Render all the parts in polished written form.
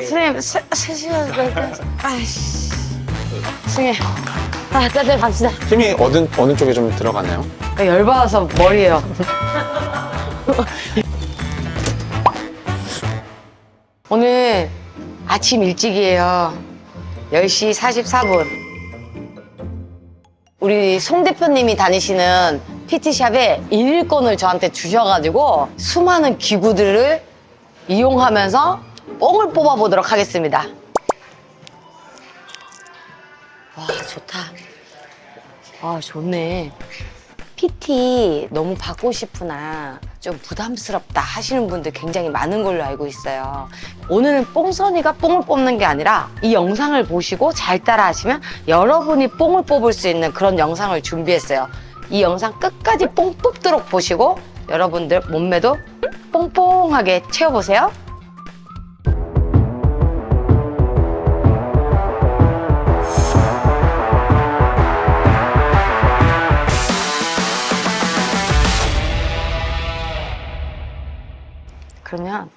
선생님, 3시간 아이씨. 선생님, 다들 갑시다. 힘이 어느 쪽에 좀 들어가나요? 열받아서 머리에요. 오늘 아침 일찍이에요. 10시 44분. 우리 송 대표님이 다니시는 PT샵에 일일권을 저한테 주셔가지고 수많은 기구들을 이용하면서 뽕을 뽑아보도록 하겠습니다. 와, 좋다. 아, 좋네. PT 너무 받고 싶으나 좀 부담스럽다 하시는 분들 굉장히 많은 걸로 알고 있어요. 오늘은 뽕선이가 뽕을 뽑는 게 아니라 이 영상을 보시고 잘 따라 하시면 여러분이 뽕을 뽑을 수 있는 그런 영상을 준비했어요. 이 영상 끝까지 뽕 뽑도록 보시고 여러분들 몸매도 뽕뽕하게 채워보세요. 그러면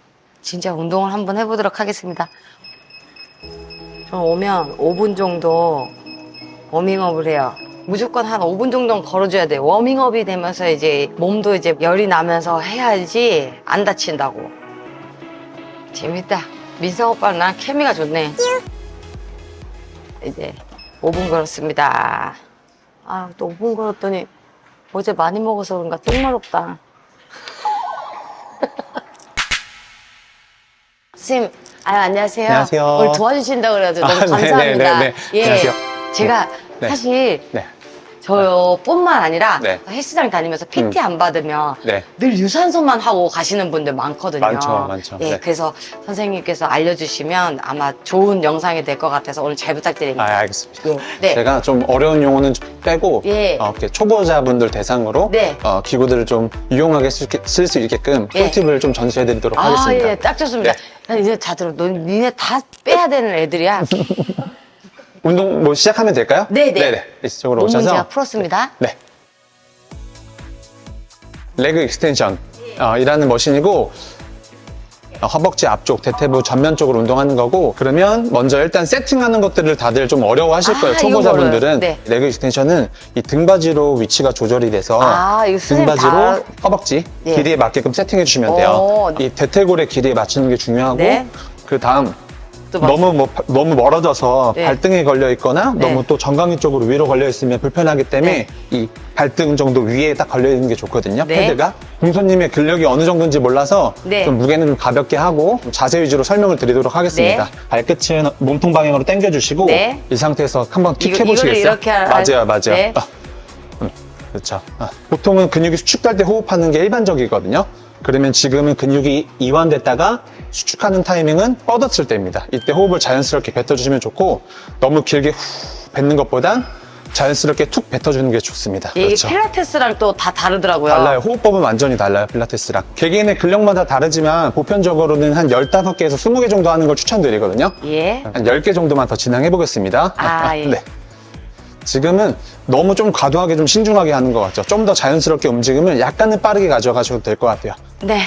진짜 운동을 한번 해보도록 하겠습니다. 저 오면 5분 정도 워밍업을 해요. 무조건 한 5분 정도는 걸어줘야 돼요. 워밍업이 되면서 이제 몸도 이제 열이 나면서 해야지 안 다친다고. 재밌다. 민성 오빠랑 나랑 케미가 좋네. 이제 5분 걸었습니다. 아, 또 5분 걸었더니 어제 많이 먹어서 그런가 똥마렵다. 선생님, 안녕하세요. 안녕하세요. 오늘 도와주신다고 그래가지고 너무 네네네네. 감사합니다. 예, 안녕하세요. 제가 네. 사실 네. 저뿐만 아니라 네. 헬스장 다니면서 PT 안 받으면 네. 늘 유산소만 하고 가시는 분들 많거든요. 많죠. 예, 네. 그래서 선생님께서 알려주시면 아마 좋은 영상이 될 것 같아서 오늘 잘 부탁드립니다. 알겠습니다. 예, 네. 제가 좀 어려운 용어는 좀 빼고 예. 이렇게 초보자분들 대상으로 네. 기구들을 좀 유용하게 쓸 수 있게끔 예. 꿀팁을 좀 전수해드리도록 아, 하겠습니다. 예, 딱 좋습니다. 네. 난 이제 다 들어. 니네 다 빼야 되는 애들이야. 운동 뭐 시작하면 될까요? 네네. 네네. 이쪽으로 몸은 오셔서 제가 풀었습니다. 네. 레그 익스텐션 이라는 머신이고 허벅지 앞쪽, 대퇴부 전면 쪽으로 운동하는 거고 그러면 먼저 일단 세팅하는 것들을 다들 좀 어려워하실 거예요. 이거 초보자분들은 몰라요. 네. 레그 익스텐션은 이 등받이로 위치가 조절이 돼서 이거 선생님 등받이로 다- 허벅지 네. 길이에 맞게끔 세팅해 주시면 돼요. 오. 이 대퇴골의 길이에 맞추는 게 중요하고 네. 그 다음 또 너무 멀어져서 네. 발등에 걸려 있거나 네. 너무 또 정강이 쪽으로 위로 걸려 있으면 불편하기 때문에 네. 이 발등 정도 위에 딱 걸려 있는 게 좋거든요. 네. 패드가. 공손님의 근력이 어느 정도인지 몰라서 네. 좀 무게는 좀 가볍게 하고 좀 자세 위주로 설명을 드리도록 하겠습니다. 네. 발끝은 몸통 방향으로 당겨주시고 네. 이 상태에서 한번 킥 이거를 해보시겠어요? 이렇게 맞아요. 네. 그렇죠. 보통은 근육이 수축될 때 호흡하는 게 일반적이거든요. 그러면 지금은 근육이 이완됐다가 수축하는 타이밍은 뻗었을 때입니다. 이때 호흡을 자연스럽게 뱉어주시면 좋고 너무 길게 후 뱉는 것보단 자연스럽게 툭 뱉어주는 게 좋습니다. 이게 그렇죠. 필라테스랑 또 다 다르더라고요. 달라요. 호흡법은 완전히 달라요. 필라테스랑. 개개인의 근력마다 다르지만 보편적으로는 한 15개에서 20개 정도 하는 걸 추천드리거든요. 예. 한 10개 정도만 더 진행해 보겠습니다. 예. 네. 지금은 너무 좀 과도하게 좀 신중하게 하는 것 같죠. 좀 더 자연스럽게 움직임을 약간은 빠르게 가져가셔도 될 것 같아요. 네.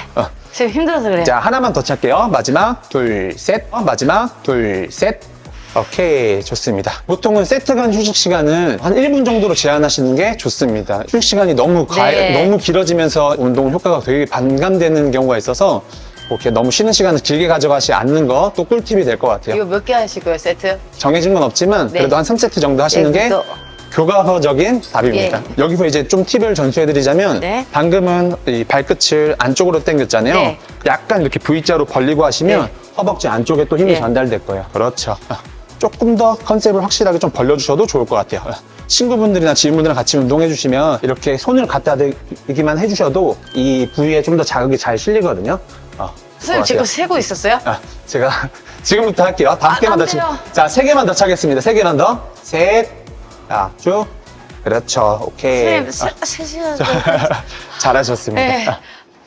지금 힘들어서 그래요. 자, 하나만 더 찰게요. 마지막, 둘, 셋. 마지막, 둘, 셋. 오케이, 좋습니다. 보통은 세트 간 휴식 시간은 한 1분 정도로 제한하시는 게 좋습니다. 휴식 시간이 너무 네. 너무 길어지면서 운동 효과가 되게 반감되는 경우가 있어서 이렇게 너무 쉬는 시간을 길게 가져가지 않는 거 또 꿀팁이 될 것 같아요. 이거 몇 개 하실 거예요, 세트? 정해진 건 없지만 네. 그래도 한 3세트 정도 하시는 예, 게 또- 교과서적인 답입니다. 예. 여기서 이제 좀 팁을 전수해드리자면 네. 방금은 이 발끝을 안쪽으로 당겼잖아요. 네. 약간 이렇게 V자로 벌리고 하시면 네. 허벅지 안쪽에 또 힘이 네. 전달될 거예요. 그렇죠. 조금 더 컨셉을 확실하게 좀 벌려주셔도 좋을 것 같아요. 친구분들이나 지인분들이랑 같이 운동해 주시면 이렇게 손을 갖다 대기만 해주셔도 이 부위에 좀 더 자극이 잘 실리거든요. 선생님 지금 세고 있었어요? 제가 지금부터 할게요. 다섯 개만 더 때려. 자, 3개만 더 차겠습니다. 3개만 더. 셋. 자, 쭉. 그렇죠. 오케이. 선생님, 3시간. 잘하셨습니다. 네.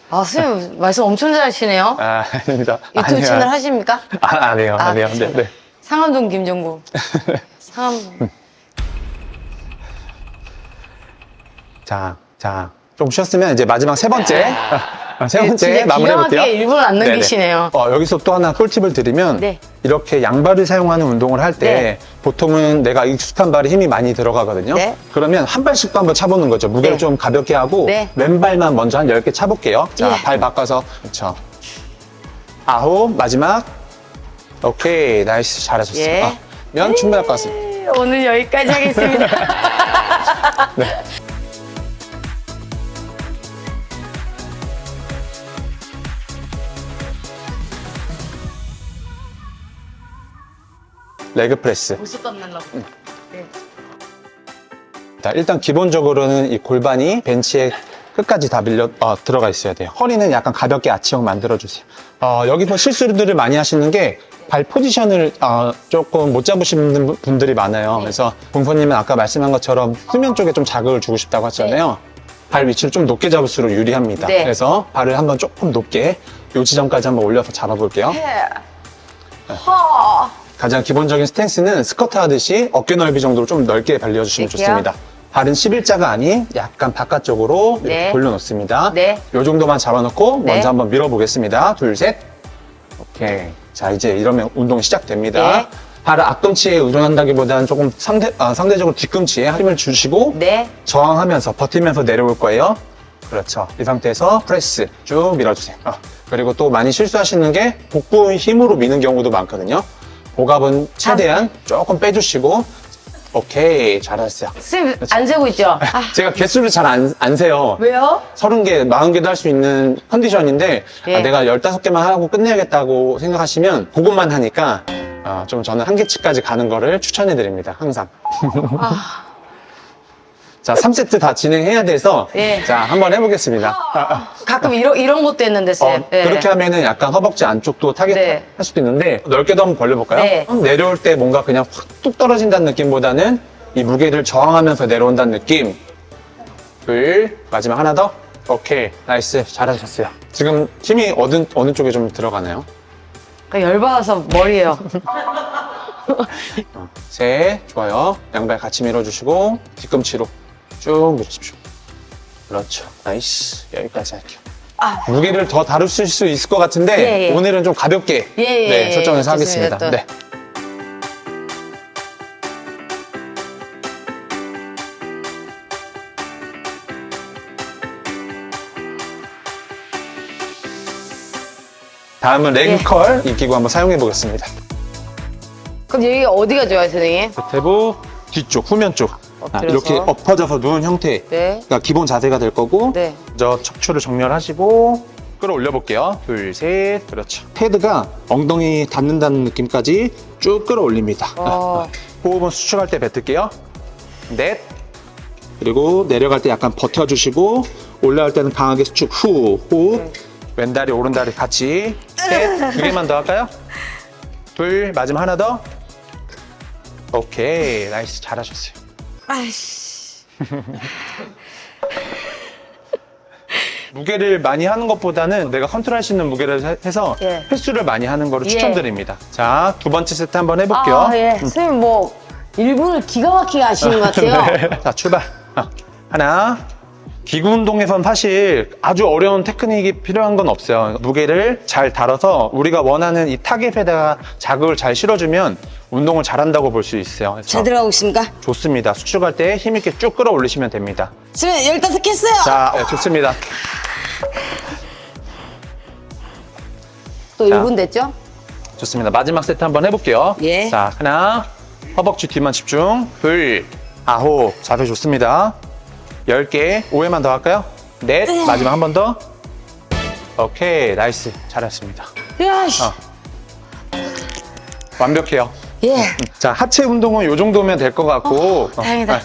선생님 말씀 엄청 잘하시네요. 아닙니다. 유튜브 아니에요. 채널 하십니까? 안 해요. 안 해요. 네, 그렇죠. 네. 상암동 김정구. 상암. 자, 좀 쉬었으면 이제 마지막 세 번째. 세 번째 진짜 마무리해볼게요. 기가 막히게 일부러 안 네네. 넘기시네요. 여기서 또 하나 꿀팁을 드리면 네. 이렇게 양발을 사용하는 운동을 할 때 네. 보통은 내가 익숙한 발에 힘이 많이 들어가거든요. 네. 그러면 한 발씩도 한번 차보는 거죠. 무게를 네. 좀 가볍게 하고 네. 왼발만 먼저 한 10개 차볼게요. 자, 예. 발 바꿔서. 그렇죠. 9, 마지막. 오케이, 나이스. 잘하셨어요. 예. 면 충분할 것 같습니다. 오늘 여기까지 하겠습니다. 네. 레그 프레스. 보스 떴날라고. 네. 자, 일단 기본적으로는 이 골반이 벤치에 끝까지 다 들어가 있어야 돼요. 허리는 약간 가볍게 아치형 만들어주세요. 여기서 실수들을 많이 하시는 게 발 포지션을 조금 못 잡으시는 분들이 많아요. 네. 그래서 공포님은 아까 말씀한 것처럼 수면 쪽에 좀 자극을 주고 싶다고 하셨잖아요. 발 위치를 좀 높게 잡을수록 유리합니다. 네. 그래서 발을 한번 조금 높게 요 지점까지 한번 올려서 잡아볼게요. 허. 가장 기본적인 스탠스는 스쿼트 하듯이 어깨 넓이 정도로 좀 넓게 벌려주시면 이렇게요? 좋습니다. 발은 11자가 아닌 약간 바깥쪽으로 이렇게 네. 돌려놓습니다. 네. 이 정도만 잡아놓고 네. 먼저 한번 밀어보겠습니다. 둘, 셋. 오케이. 자, 이제 이러면 운동 시작됩니다. 네. 발을 앞꿈치에 의존한다기보다는 조금 상대적으로 뒤꿈치에 힘을 주시고 네. 저항하면서 버티면서 내려올 거예요. 그렇죠. 이 상태에서 프레스 쭉 밀어주세요. 그리고 또 많이 실수하시는 게 복부 힘으로 미는 경우도 많거든요. 복압은 최대한 조금 빼주시고 오케이 잘하셨어요. 쌤, 안 세고 있죠? 아, 제가 개수를 잘 안 세요. 왜요? 30개, 40개도 할 수 있는 컨디션인데 예. 내가 15개만 하고 끝내야겠다고 생각하시면 그것만 하니까 좀 저는 한계치까지 가는 거를 추천해 드립니다. 항상. 아, 자, 3세트 다 진행해야 돼서 예. 자, 한번 해보겠습니다. 가끔 이런 것도 했는데, 쌤. 네. 그렇게 하면은 약간 허벅지 안쪽도 타겟할 네. 수도 있는데 넓게도 한번 벌려볼까요? 네. 내려올 때 뭔가 그냥 확 뚝 떨어진다는 느낌보다는 이 무게를 저항하면서 내려온다는 느낌. 둘, 마지막 하나 더. 오케이, 나이스, 잘하셨어요. 지금 힘이 어느 쪽에 좀 들어가나요? 그러니까 열받아서 머리에요. 셋, 좋아요. 양발 같이 밀어주시고 뒤꿈치로 쭉 밀어주십시오. 그렇죠, 나이스. 여기까지 할게요. 아, 무게를 더 다루실 수 있을 것 같은데 예, 예. 오늘은 좀 가볍게 예, 예, 네, 설정해서 좋습니다, 하겠습니다. 또. 네. 다음은 예. 레그컬 이 기구 한번 사용해 보겠습니다. 그럼 여기 어디가 좋아요, 선생님? 대부 뒤쪽, 후면 쪽. 엎드려서. 이렇게 엎어져서 누운 형태. 네. 가 기본 자세가 될 거고 네. 먼저 척추를 정렬하시고 끌어올려 볼게요. 둘, 셋. 그렇죠. 패드가 엉덩이 닿는다는 느낌까지 쭉 끌어올립니다. 어. 호흡은 수축할 때 뱉을게요. 넷. 그리고 내려갈 때 약간 버텨주시고 올라갈 때는 강하게 수축 후 호흡. 왼다리 오른다리 같이 셋. 2개만 더 할까요? 둘. 마지막 하나 더. 오케이. 나이스. 잘하셨어요. 아이씨. 무게를 많이 하는 것보다는 내가 컨트롤할 수 있는 무게를 해서 예. 횟수를 많이 하는 거를 예. 추천드립니다. 자, 두 번째 세트 한번 해볼게요. 아, 예. 선생님, 뭐, 일본을 기가 막히게 하시는 것 같아요. 네. 자, 출발. 하나. 기구 운동에선 사실 아주 어려운 테크닉이 필요한 건 없어요. 무게를 잘 다뤄서 우리가 원하는 이 타겟에다가 자극을 잘 실어주면 운동을 잘한다고 볼 수 있어요. 그래서 잘 들어가고 있습니까? 좋습니다. 수축할 때 힘있게 쭉 끌어올리시면 됩니다. 선생님, 15개 했어요! 자, 네, 좋습니다. 또 자. 1분 됐죠? 좋습니다. 마지막 세트 한번 해볼게요. 예. 자, 하나, 허벅지 뒤만 집중. 둘, 아홉, 자세 좋습니다. 10개, 5회만 더 할까요? 넷, 마지막 한 번 더. 오케이, 나이스. 잘했습니다. 야, 씨. 완벽해요. 예. 자, 하체 운동은 이 정도면 될 것 같고. 다행이다.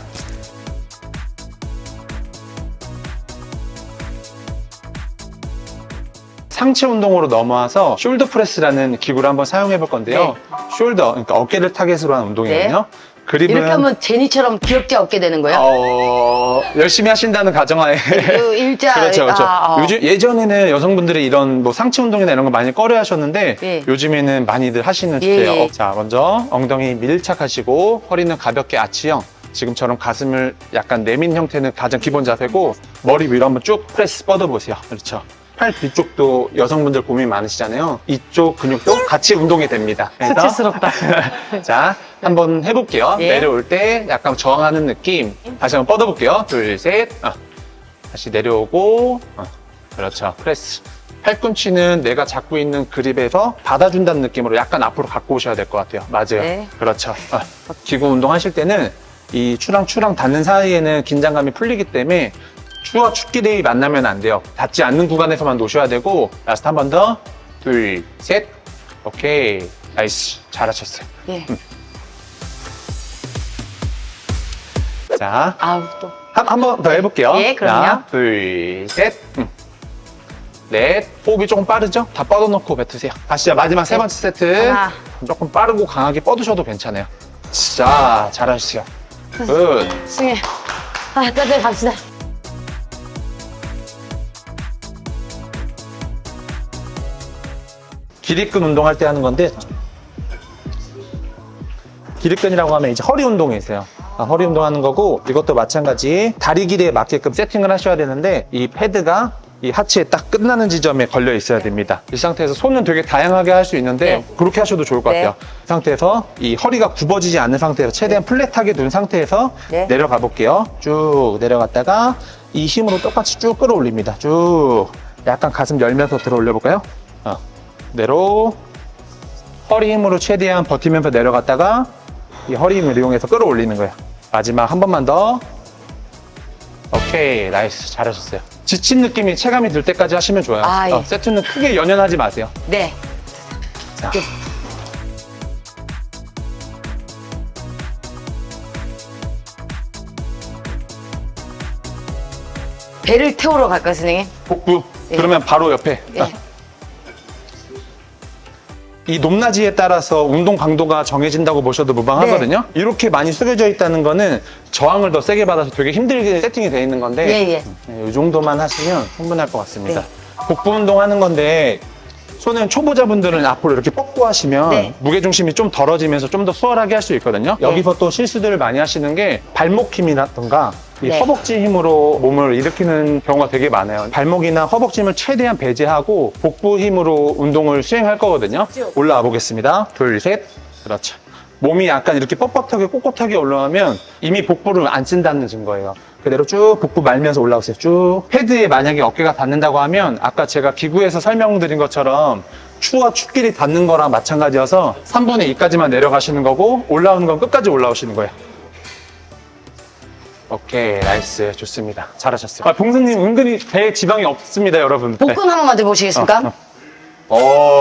상체 운동으로 넘어와서 숄더 프레스라는 기구를 한번 사용해 볼 건데요. 숄더, 그러니까 어깨를 타겟으로 한 운동이거든요. 그립은 이렇게 하면 제니처럼 귀엽게 얻게 되는 거예요? 열심히 하신다는 가정하에. 그 일자. 그렇죠, 그렇죠. 아, 요즘, 예전에는 여성분들이 이런 뭐 상체 운동이나 이런 거 많이 꺼려 하셨는데, 예. 요즘에는 많이들 하시는 예, 추세예요. 예. 자, 먼저 엉덩이 밀착하시고, 허리는 가볍게 아치형. 지금처럼 가슴을 약간 내민 형태는 가장 기본 자세고, 머리 위로 한번 쭉 프레스 뻗어보세요. 그렇죠. 팔 뒤쪽도 여성분들 고민 많으시잖아요. 이쪽 근육도 같이 운동이 됩니다. 그래서 수치스럽다. 자, 한번 해볼게요. 예. 내려올 때 약간 저항하는 느낌. 다시 한번 뻗어볼게요. 둘, 셋. 다시 내려오고. 그렇죠. 프레스. 팔꿈치는 내가 잡고 있는 그립에서 받아준다는 느낌으로 약간 앞으로 갖고 오셔야 될 것 같아요. 맞아요. 네. 그렇죠. 기구 운동 하실 때는 이 추랑 닿는 사이에는 긴장감이 풀리기 때문에 추와 축끼리 만나면 안 돼요. 닿지 않는 구간에서만 놓으셔야 되고, 라스트 한 번 더. 둘, 셋. 오케이. 나이스. 잘하셨어요. 예. 자, 아우, 또. 한 번 더 해볼게요. 예, 그럼요. 자, 둘, 셋. 넷. 호흡이 조금 빠르죠? 다 뻗어놓고 뱉으세요. 가시죠. 마지막 세 번째 세트. 하나. 조금 빠르고 강하게 뻗으셔도 괜찮아요. 자, 잘하셨어요. 굿. 승혜. 다들 갑시다. 기립근 운동할 때 하는 건데, 기립근이라고 하면 이제 허리 운동이 있어요. 허리 운동하는 거고, 이것도 마찬가지 다리 길이에 맞게끔 세팅을 하셔야 되는데, 이 패드가 이 하체에 딱 끝나는 지점에 걸려 있어야 됩니다. 이 상태에서 손은 되게 다양하게 할 수 있는데 네. 그렇게 하셔도 좋을 것 같아요. 이 상태에서 이 허리가 굽어지지 않는 상태에서 최대한 플랫하게 둔 상태에서 네. 내려가 볼게요. 쭉 내려갔다가 이 힘으로 똑같이 쭉 끌어올립니다. 쭉 약간 가슴 열면서 들어 올려볼까요? 그대로 허리 힘으로 최대한 버티면서 내려갔다가 이 허리 힘을 이용해서 끌어올리는 거예요. 마지막 한 번만 더. 오케이, 나이스. 잘하셨어요. 지친 느낌이 체감이 들 때까지 하시면 좋아요. 아, 예. 세트는 크게 연연하지 마세요. 네. 자. 네. 배를 태우러 갈까요, 선생님? 복부. 예. 그러면 바로 옆에. 예. 이 높낮이에 따라서 운동 강도가 정해진다고 보셔도 무방하거든요. 이렇게 많이 숙여져 있다는 거는 저항을 더 세게 받아서 되게 힘들게 세팅이 되어 있는 건데 예, 예. 이 정도만 하시면 충분할 것 같습니다. 네. 복부 운동하는 건데 손은 초보자분들은 앞으로 이렇게 뻗고 하시면 네. 무게중심이 좀 덜어지면서 좀 더 수월하게 할 수 있거든요. 네. 여기서 또 실수들을 많이 하시는 게 발목 힘이라던가 이 네. 허벅지 힘으로 몸을 일으키는 경우가 되게 많아요. 발목이나 허벅지 힘을 최대한 배제하고 복부 힘으로 운동을 수행할 거거든요. 올라와 보겠습니다. 둘, 셋. 그렇죠. 몸이 약간 이렇게 뻣뻣하게 꼿꼿하게 올라가면 이미 복부를 안 쓴다는 증거예요. 그대로 쭉 복부 말면서 올라오세요. 쭉. 패드에 만약에 어깨가 닿는다고 하면 아까 제가 기구에서 설명드린 것처럼 추와 축끼리 닿는 거랑 마찬가지여서 3분의 2까지만 내려가시는 거고 올라오는 건 끝까지 올라오시는 거예요. 오케이, 나이스. 좋습니다. 잘하셨어요. 봉수님 은근히 배에 지방이 없습니다, 여러분. 복근 한번 만져보시겠습니까?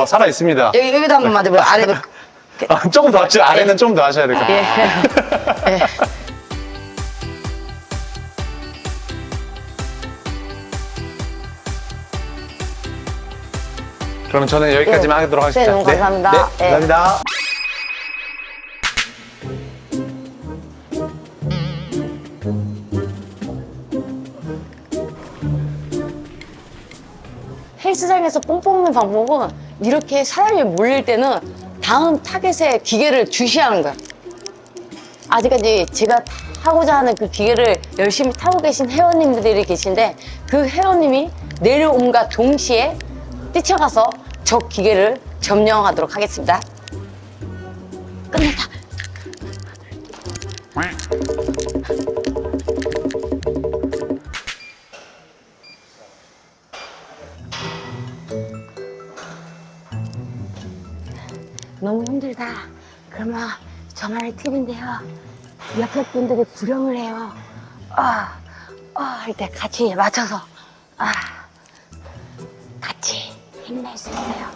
살아있습니다. 여기다 한번 만져보세요. 아래. 조금 더 하죠. 아래는 좀 더 하셔야 될 것 같아요. 예. 예. 그럼 저는 여기까지만 예. 하도록 하겠습니다. 네, 너무 감사합니다. 네, 예. 감사합니다. 헬스장에서 뽕 뽑는 방법은 이렇게 사람이 몰릴 때는 다음 타겟에 기계를 주시하는 거야. 아직까지 제가 하고자 하는 그 기계를 열심히 타고 계신 회원님들이 계신데 그 회원님이 내려옴과 동시에 뛰쳐가서 저 기계를 점령하도록 하겠습니다. 끝났다. 너무 힘들다. 그러면 저만의 팁인데요. 옆에 분들이 구령을 해요. 할 때 같이 맞춰서 같이 힘낼 수 있어요.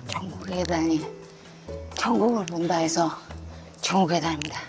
전국의 계단이 천국을 본다 해서 천국의 계단입니다.